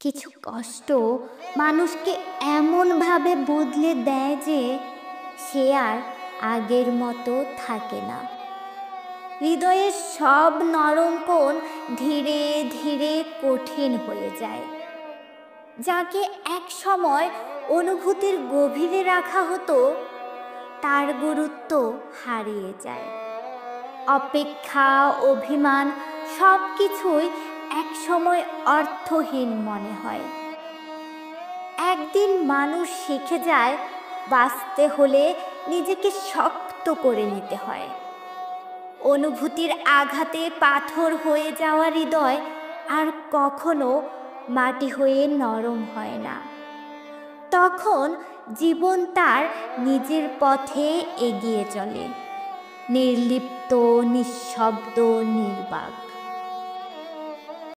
কিছু কষ্ট মানুষকে এমনভাবে বদলে দেয় যে সে আর আগের মতো থাকে না। হৃদয়ের সব নরম কোণ ধীরে ধীরে কঠিন হয়ে যায়। যাকে এক সময় অনুভূতির গভীরে রাখা হতো তার গুরুত্ব হারিয়ে যায়। অপেক্ষা, অভিমান সব কিছুই একসময় অর্থহীন মনে হয়। একদিন মানুষ শিখে যায় বাঁচতে হলে নিজেকে শক্ত করে নিতে হয়। অনুভূতির আঘাতে পাথর হয়ে যাওয়া হৃদয় আর কখনো মাটি হয়ে নরম হয় না। তখন জীবন তার নিজের পথে এগিয়ে চলে, নির্লিপ্ত, নিঃশব্দ, নির্বাক।